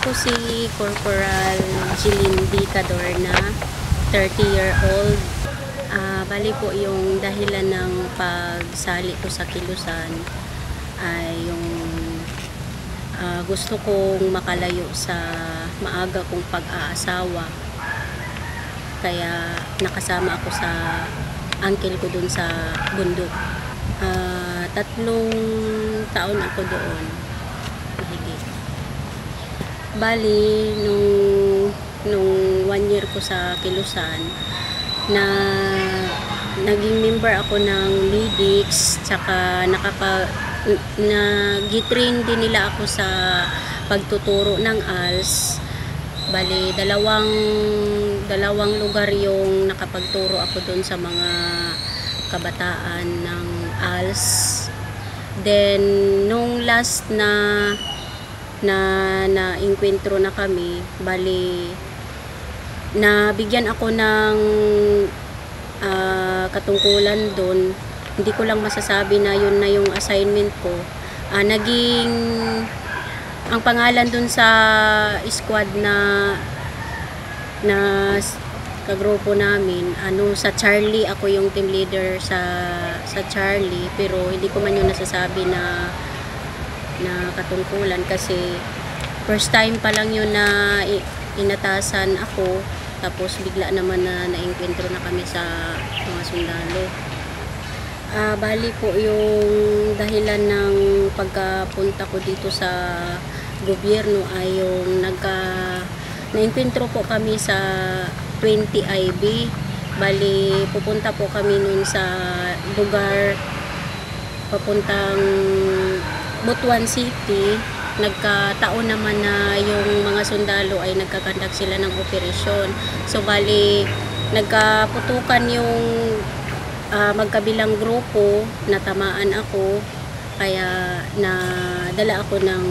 Ako si Corporal Jilindi Cadorna, 30-year-old. Bali po yung dahilan ng pagsali ko sa Kilusan ay yung gusto kong makalayo sa maaga kong pag-aasawa. Kaya nakasama ako sa uncle ko dun sa bundok. 3 taon ako doon. Mahigit. Bali, nung 1 year ko sa Kilusan, naging member ako ng medics, tsaka nag-train din nila ako sa pagtuturo ng ALS. Bali, dalawang lugar yung nakapagturo ako doon sa mga kabataan ng ALS. Then, nung last na inkwentro na kami, bali nabigyan ako ng katungkulan doon. Hindi ko lang masasabi na yun na yung assignment ko. Ang pangalan doon sa squad na kagrupo namin, sa Charlie, ako yung team leader sa Charlie, pero hindi ko man yun nasasabi na katungkulan kasi first time pa lang yun na inatasan ako, tapos bigla naman na naengkwentro na kami sa mga sundalo. Bali po yung dahilan ng pagkapunta ko dito sa gobyerno ay yung naengkwentro po kami sa 20 IB. Bali pupunta po kami nun sa lugar papuntang Butuan City. Nagkataon naman na yung mga sundalo ay nagkakandak sila ng operasyon. So bali nagkaputukan yung magkabilang grupo, natamaan ako, kaya nadala ako ng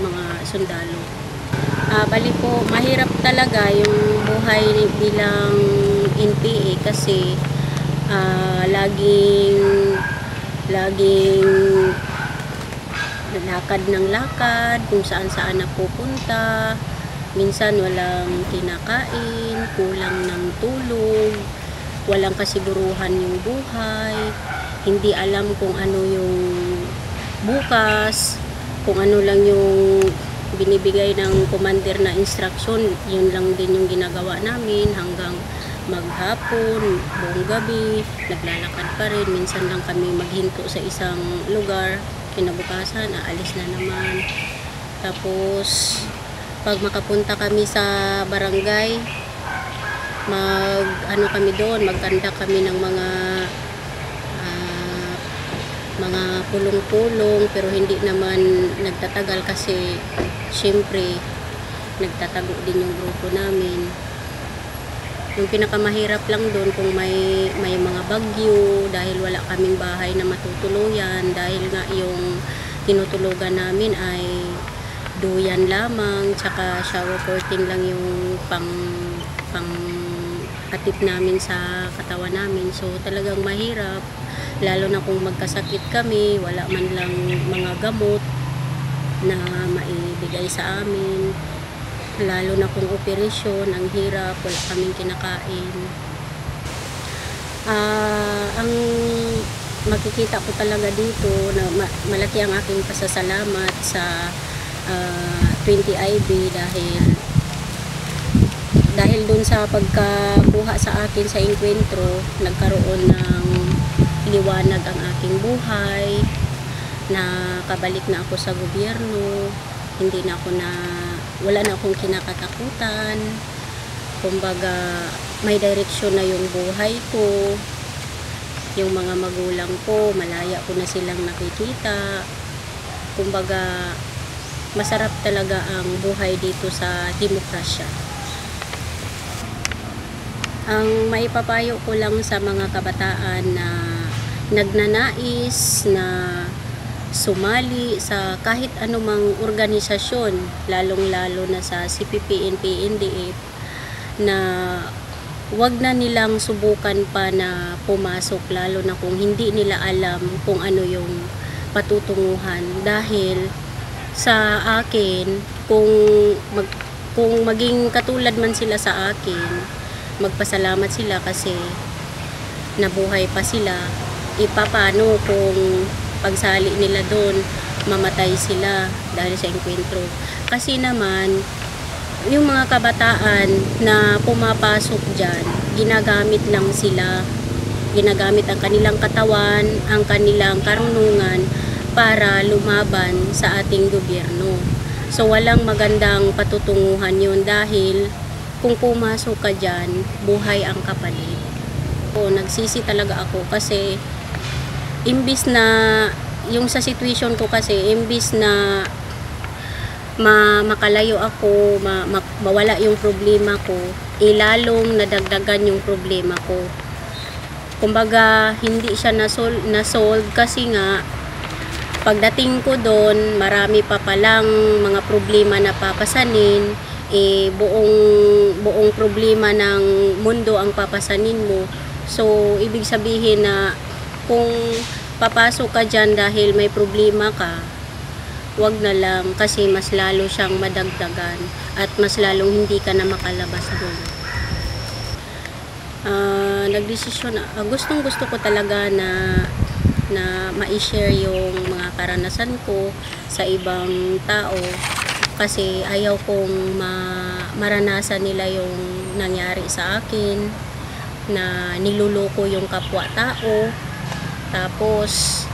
mga sundalo. Bali po, mahirap talaga yung buhay bilang NPA kasi laging lakad ng lakad, kung saan napupunta. Minsan walang kinakain, kulang ng tulog, walang kasiguruhan yung buhay, hindi alam kung ano yung bukas, kung ano lang yung binibigay ng commander na instruction, yun lang din yung ginagawa namin hanggang maghapon, buong gabi, naglalakad pa rin. Minsan lang kami maghinto sa isang lugar, kinabukasan, aalis na naman. Tapos, pag makapunta kami sa barangay, kami doon, magkanda kami ng mga pulong-pulong, pero hindi naman nagtatagal kasi syempre nagtatago din yung grupo namin. Yung pinakamahirap lang doon kung may mga bagyo, dahil wala kaming bahay na matutuluyan, dahil nga yung tinutulugan namin ay duyan lamang, tsaka shower curtain lang yung pang atip namin sa katawan namin. So talagang mahirap, lalo na kung magkasakit kami, wala man lang mga gamot na maibigay sa amin. Lalo na kung operasyon, ang hirap, wala kaming kinakain. Ang makikita ko talaga dito na malaki ang aking pasasalamat sa 20 IB dahil dun sa pagkakuha sa akin sa enkwentro, nagkaroon ng liwanag ang aking buhay, na kabalik na ako sa gobyerno, wala na akong kinakatakutan. Kumbaga, may direksyon na yung buhay ko. Yung mga magulang ko, malaya ko na silang nakikita. Kumbaga, masarap talaga ang buhay dito sa demokrasya. Ang maipapayo ko lang sa mga kabataan na nagnanais na sumali sa kahit anumang organisasyon, lalong-lalo na sa CPP, NP, NDF, na wag na nilang subukan pa na pumasok, lalo na kung hindi nila alam kung ano yung patutunguhan, dahil sa akin, kung maging katulad man sila sa akin, magpasalamat sila kasi nabuhay pa sila. Paano kung pagsali nila doon, mamatay sila dahil sa engkwentro? Kasi naman, yung mga kabataan na pumapasok dyan, ginagamit lang sila. Ginagamit ang kanilang katawan, ang kanilang karunungan para lumaban sa ating gobyerno. So walang magandang patutunguhan yun dahil kung pumasok ka dyan, buhay ang kapalit. Nagsisi talaga ako kasi imbis na yung sa situation ko kasi imbis na makalayo ako, mawala yung problema ko, lalong nadagdagan yung problema ko. Kumbaga hindi siya na-solve kasi nga pagdating ko doon, marami pa palang mga problema na papasanin, buong problema ng mundo ang papasanin mo. So, ibig sabihin na kung papasok ka dyan dahil may problema ka, wag na lang kasi mas lalo siyang madagdagan at mas lalong hindi ka na makalabas doon. Nagdesisyon, gustong gusto ko talaga na ma-share yung mga karanasan ko sa ibang tao kasi ayaw kong maranasan nila yung nangyari sa akin, na niluloko yung kapwa-tao, tapos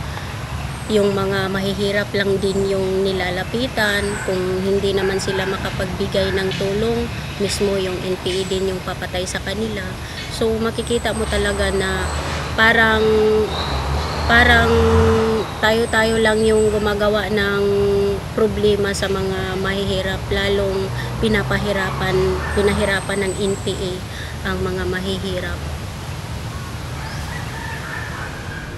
yung mga mahihirap lang din yung nilalapitan. Kung hindi naman sila makapagbigay ng tulong, mismo yung NPA din yung papatay sa kanila. So makikita mo talaga na parang tayo-tayo lang yung gumagawa ng problema sa mga mahihirap, lalong pinahirapan ng NPA ang mga mahihirap.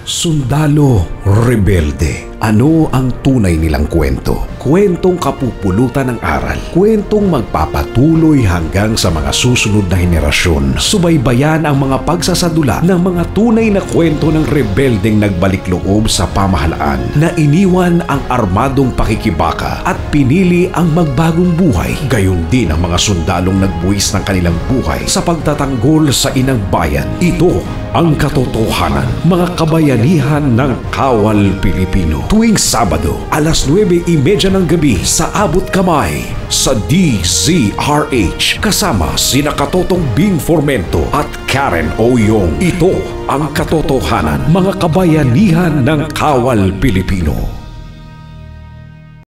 Sundalo Rebelde. Ano ang tunay nilang kwento? Kwentong kapupulutan ng aral. Kwentong magpapatuloy hanggang sa mga susunod na henerasyon. Subaybayan ang mga pagsasadula ng mga tunay na kwento ng rebeldeng nagbalik loob sa pamahalaan na iniwan ang armadong pakikibaka at pinili ang magbagong buhay. Gayon din ang mga sundalong nagbuwis ng kanilang buhay sa pagtatanggol sa inang bayan. Ito ang katotohanan, mga kabayanihan ng Kawal Pilipino. Tuwing Sabado, alas 9:30 ng gabi sa Abot Kamay sa DZRH. Kasama sina Katotong Bing Formento at Karen Oyong. Ito ang katotohanan, mga kabayanihan ng Kawal Pilipino.